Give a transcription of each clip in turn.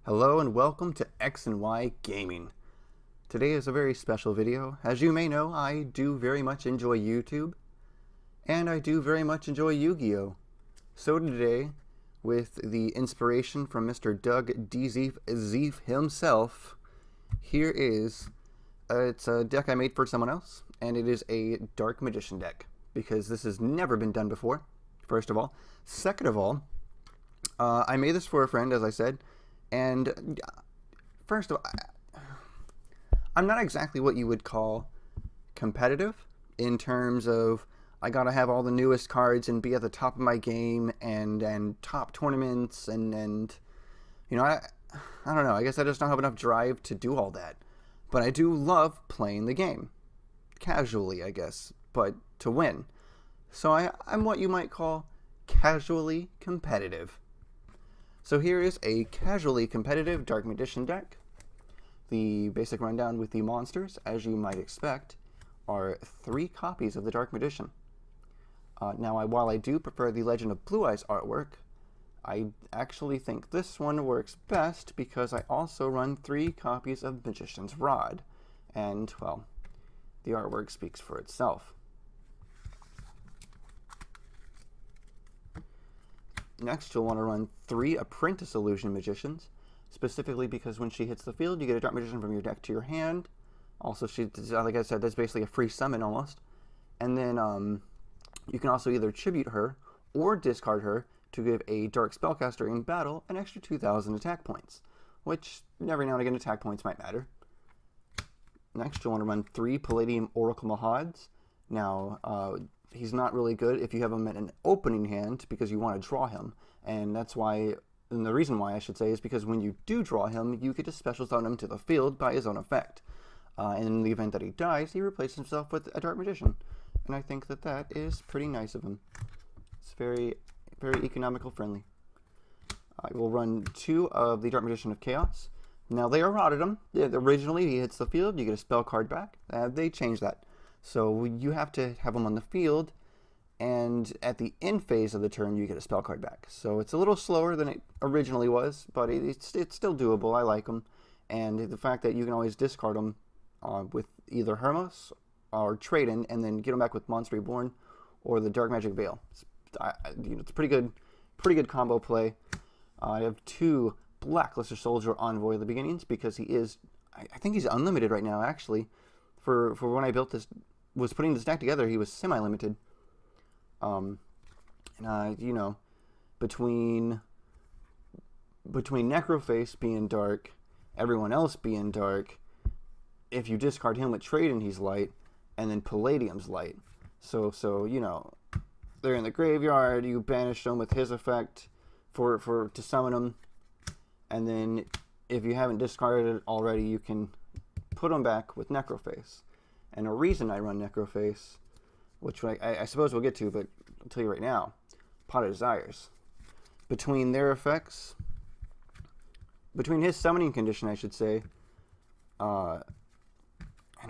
Hello and welcome to X and Y Gaming. Today is a very special video. As you may know, I do very much enjoy YouTube, and I do very much enjoy Yu-Gi-Oh! So today, with the inspiration from Mr. Doug Dzeeff himself, here is, it's a deck I made for someone else, and it is a Dark Magician deck, because this has never been done before, first of all. Second of all, I made this for a friend, as I said, and first of all, I'm not exactly what you would call competitive in terms of I gotta have all the newest cards and be at the top of my game and top tournaments and you know, I don't know, I guess I just don't have enough drive to do all that. But I do love playing the game. Casually, I guess, but to win. So I'm what you might call casually competitive. So here is a casually competitive Dark Magician deck. The basic rundown with the monsters, as you might expect, are 3 copies of the Dark Magician. Now, while I do prefer the Legend of Blue Eyes artwork, I actually think this one works best because I also run 3 copies of Magician's Rod. And, well, the artwork speaks for itself. Next, you'll want to run 3 Apprentice Illusion Magicians, specifically because when she hits the field, you get a Dark Magician from your deck to your hand. Also, she, like I said, that's basically a free summon almost. And then you can also either tribute her or discard her to give a Dark Spellcaster in battle an extra 2,000 attack points, which every now and again attack points might matter. Next, you'll want to run 3 Palladium Oracle Mahads. Now, he's not really good if you have him in an opening hand because you want to draw him, and that's why, and the reason why I should say is because when you do draw him, you get to special summon him to the field by his own effect. And in the event that he dies, he replaces himself with a Dark Magician, and I think that that is pretty nice of him. It's very, very economical friendly. I will run 2 of the Dark Magician of Chaos. Now they eroded him. Originally he hits the field, you get a spell card back. They changed that. So you have to have them on the field, and at the end phase of the turn, you get a spell card back. So it's a little slower than it originally was, but it's still doable. I like them. And the fact that you can always discard them with either Hermos or trade in, and then get them back with Monster Reborn or the Dark Magic Veil. It's pretty good combo play. I have 2 Blackluster Soldier Envoy at the beginnings because he is, I think he's unlimited right now actually. For when I built this, was putting this deck together, he was semi-limited. You know, between Necroface being dark, everyone else being dark, if you discard him with Trade-in, he's light, and then Palladium's light. So you know, they're in the graveyard, you banish them with his effect to summon them, and then if you haven't discarded it already, you can put them back with Necroface. And a reason I run Necroface, which I suppose we'll get to, but I'll tell you right now, Pot of Desires. Between their effects, between his summoning condition, I should say, and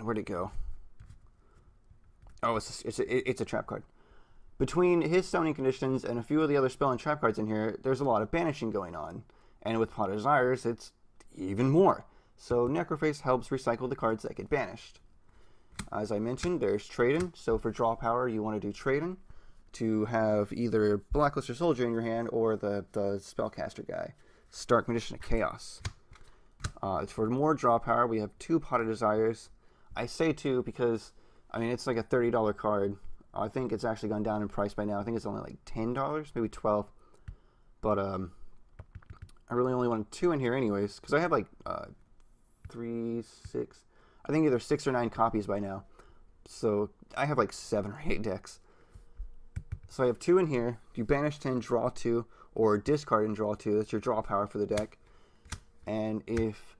where'd it go? Oh, it's a trap card. Between his summoning conditions and a few of the other spell and trap cards in here, there's a lot of banishing going on. And with Pot of Desires, it's even more. So Necroface helps recycle the cards that get banished. As I mentioned, there's Trade-in. So for draw power, you want to do Trade-in to have either Blackluster Soldier in your hand or the Spellcaster guy, Dark Magician of Chaos. For more draw power, we have 2 Pot of Desires. I say 2 because, I mean, it's like a $30 card. I think it's actually gone down in price by now. I think it's only like $10, maybe $12. But I really only want 2 in here anyways, because I have like 3, 6, I think either 6 or 9 copies by now. So I have like 7 or 8 decks. So I have 2 in here. You banish 10, draw 2, or discard and draw 2. That's your draw power for the deck. And if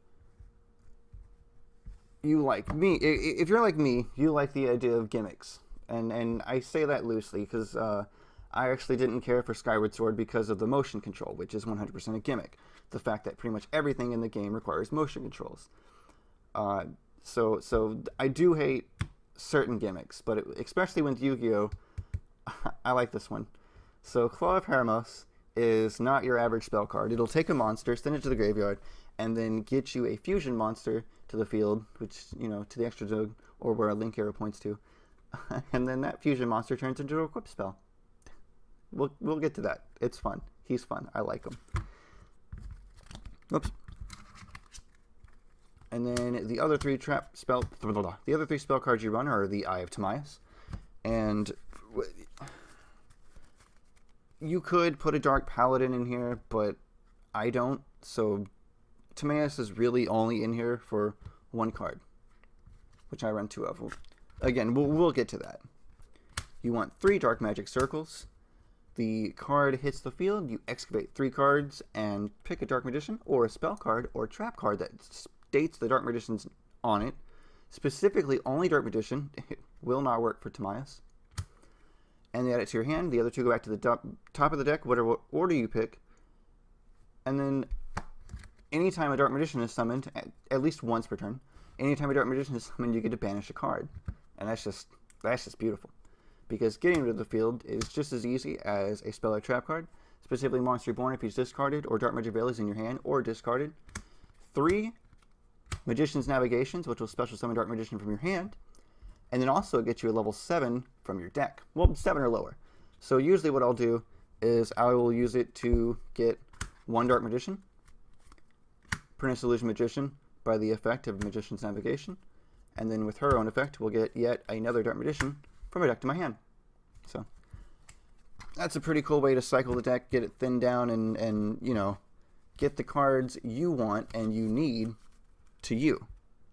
you like me, if you're like me, you like the idea of gimmicks. And I say that loosely because I actually didn't care for Skyward Sword because of the motion control, which is 100% a gimmick. The fact that pretty much everything in the game requires motion controls. So I do hate certain gimmicks, but especially with Yu-Gi-Oh, I like this one. So Claw of Hermos is not your average spell card. It'll take a monster, send it to the graveyard, and then get you a fusion monster to the field, which, you know, to the extra zone, or where a link arrow points to. And then that fusion monster turns into a equip spell. We'll get to that. It's fun. He's fun. I like him. Oops. And then the other three spell cards you run are the Eye of Timaeus, and you could put a Dark Paladin in here, but I don't. So Timaeus is really only in here for one card, which I run 2 of. Again, we'll get to that. You want 3 Dark Magic Circles. The card hits the field, you excavate 3 cards and pick a Dark Magician or a spell card or trap card that states the Dark Magician's on it. Specifically, only Dark Magician. It will not work for Timaeus. And they add it to your hand. The other 2 go back to the top of the deck, whatever order you pick. And then, anytime a Dark Magician is summoned, at least once per turn, anytime a Dark Magician is summoned, you get to banish a card. And that's just beautiful. Because getting rid of the field is just as easy as a spell or trap card, specifically Monster Reborn if he's discarded, or Dark Magic Veil is in your hand, or discarded. 3 Magician's Navigations, which will special summon Dark Magician from your hand, and then also get you a level 7 from your deck. Well, 7 or lower. So usually what I'll do is I will use it to get 1 Dark Magician, Pernicious Illusion Magician by the effect of Magician's Navigation, and then with her own effect, we'll get yet another Dark Magician from my deck to my hand. So that's a pretty cool way to cycle the deck, get it thinned down, and you know, get the cards you want and you need to you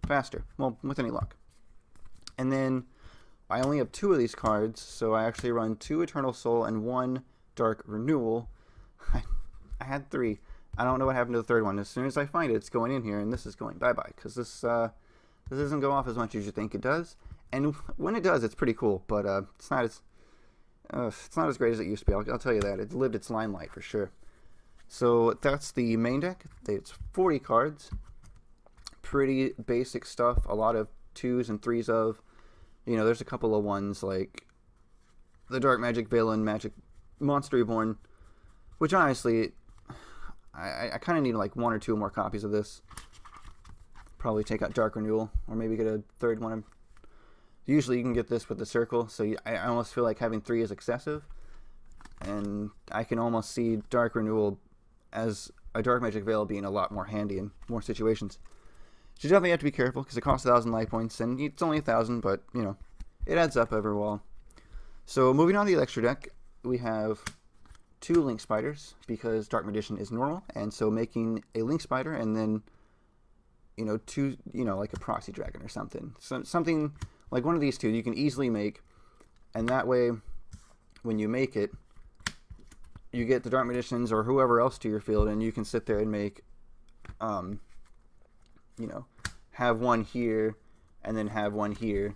faster. Well, with any luck. And then I only have 2 of these cards, so I actually run 2 Eternal Soul and 1 Dark Renewal. I had 3. I don't know what happened to the 3rd one. As soon as I find it, it's going in here, and this is going bye-bye, because this doesn't go off as much as you think it does. And when it does, it's pretty cool, but it's not as great as it used to be. I'll tell you that. It lived its limelight for sure. So that's the main deck. It's 40 cards. Pretty basic stuff. A lot of 2s and 3s of. You know, there's a couple of ones like the Dark Magic Veil and Magic Monster Reborn, which honestly, I kind of need like 1 or 2 more copies of this. Probably take out Dark Renewal, or maybe get a 3rd one. Usually you can get this with the circle, so I almost feel like having 3 is excessive. And I can almost see Dark Renewal as a Dark Magic Veil being a lot more handy in more situations. So you definitely have to be careful, because it costs 1,000 life points, and it's only 1,000, but, you know, it adds up every while. So moving on to the extra deck, we have 2 Link Spiders, because Dark Magician is normal, and so making a Link Spider, and then, you know, 2, you know, like a Proxy Dragon or something. Something like one of these 2 you can easily make, and that way, when you make it, you get the Dark Magicians or whoever else to your field, and you can sit there and make, you know, have 1 here, and then have 1 here.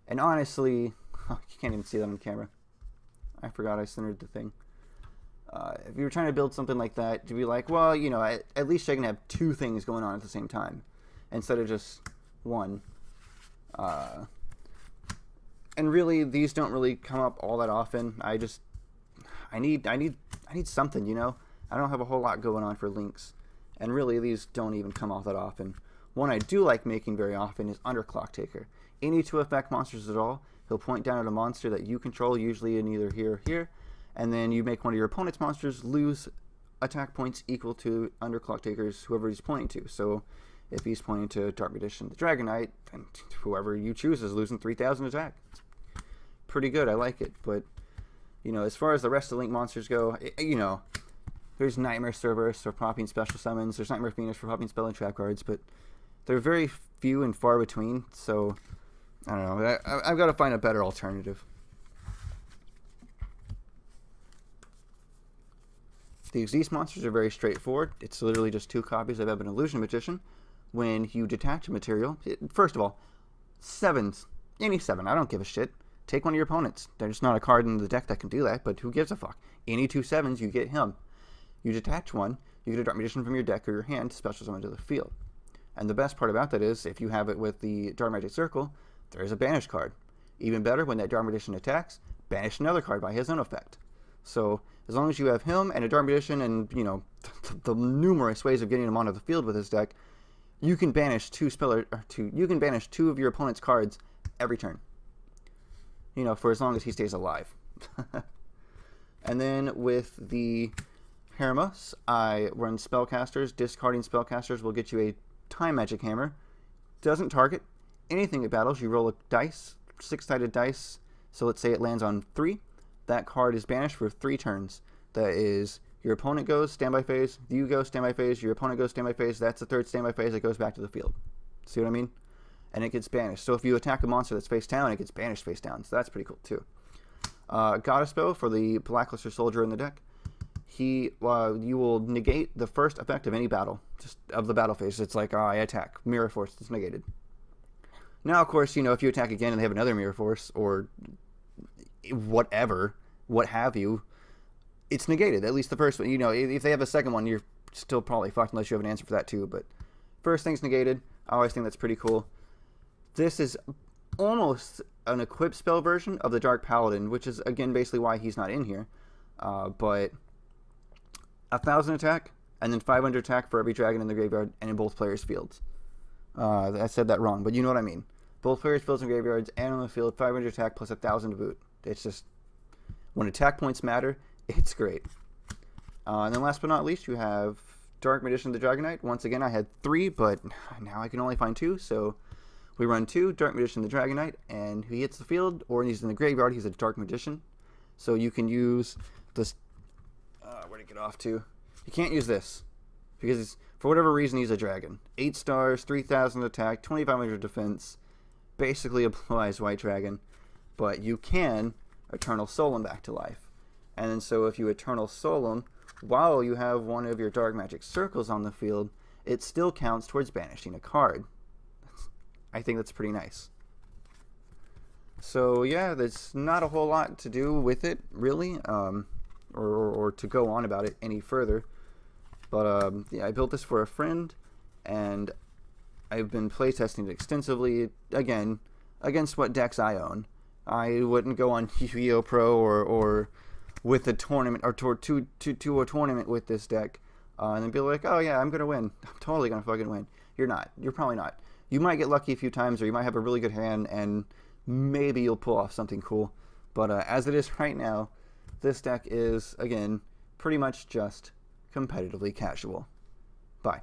And honestly, oh, you can't even see that on camera. I forgot I centered the thing. If you were trying to build something like that, to be like, well, you know, at least I can have 2 things going on at the same time, instead of just 1. And really, these don't really come up all that often. I need something, you know. I don't have a whole lot going on for links, and really, these don't even come off that often. One I do like making very often is Underclock Taker. Any 2 effect monsters at all, he'll point down at a monster that you control, usually in either here or here, and then you make one of your opponent's monsters lose attack points equal to Underclock Taker's whoever he's pointing to. So if he's pointing to Dark Magician, the Dragon Knight, then whoever you choose is losing 3,000 attack. It's pretty good. I like it. But, you know, as far as the rest of the Link monsters go, you know, there's Nightmare Cerberus for popping special summons. There's Nightmare Phoenix for popping spell and trap cards. But they're very few and far between. So, I don't know. I've got to find a better alternative. The Dzeeff monsters are very straightforward. It's literally just 2 copies of Ebon Illusion Magician. When you detach a material, first of all, 7s, any 7, I don't give a shit. Take one of your opponents. There's not a card in the deck that can do that, but who gives a fuck? Any 2 7s, you get him. You detach one, you get a Dark Magician from your deck or your hand to special summon to the field. And the best part about that is, if you have it with the Dark Magic Circle, there's a banish card. Even better, when that Dark Magician attacks, banish another card by his own effect. So as long as you have him and a Dark Magician and, you know, the numerous ways of getting him onto the field with this deck, you can banish two of your opponent's cards every turn. You know, for as long as he stays alive. And then with the Hermas, I run Spellcasters. Discarding Spellcasters will get you a Time Magic Hammer. Doesn't target anything it battles. You roll a dice, 6-sided dice. So let's say it lands on 3. That card is banished for 3 turns. That is, your opponent goes, standby phase, you go, standby phase, your opponent goes, standby phase. That's the 3rd standby phase. It goes back to the field. See what I mean? And it gets banished. So if you attack a monster that's face down, it gets banished face down. So that's pretty cool too. Goddess Bow for the Blackluster Soldier in the deck. You will negate the first effect of any battle, just of the battle phase. It's like, I attack. Mirror Force is negated. Now, of course, you know, if you attack again and they have another Mirror Force, or whatever, what have you, it's negated. At least the first one. You know, if they have a second one, you're still probably fucked unless you have an answer for that too. But first thing's negated. I always think that's pretty cool. This is almost an equipped spell version of the Dark Paladin, which is, again, basically why he's not in here. But 1,000 attack, and then 500 attack for every dragon in the graveyard and in both players' fields. I said that wrong, but you know what I mean. Both players' fields and graveyards, and on the field, 500 attack plus 1,000 to boot. It's just, when attack points matter, it's great. And then last but not least, you have Dark Magician the Dragonite. Once again, I had 3, but now I can only find 2, so we run 2, Dark Magician the Dragonite, and he hits the field, or he's in the graveyard, he's a Dark Magician. So you can use this, where'd it get off to? You can't use this, because for whatever reason he's a dragon. 8 stars, 3,000 attack, 2,500 defense, basically applies White Dragon, but you can Eternal Soul him back to life. And then so if you Eternal Soul him, while you have one of your Dark Magic circles on the field, it still counts towards banishing a card. I think that's pretty nice. So yeah, there's not a whole lot to do with it, really, or to go on about it any further. But yeah, I built this for a friend, and I've been playtesting it extensively, again, against what decks I own. I wouldn't go on YGOPro or with a tournament, or to a tournament with this deck, and then be like, oh yeah, I'm going to win. I'm totally going to fucking win. You're not. You're probably not. You might get lucky a few times, or you might have a really good hand, and maybe you'll pull off something cool. But as it is right now, this deck is, again, pretty much just competitively casual. Bye.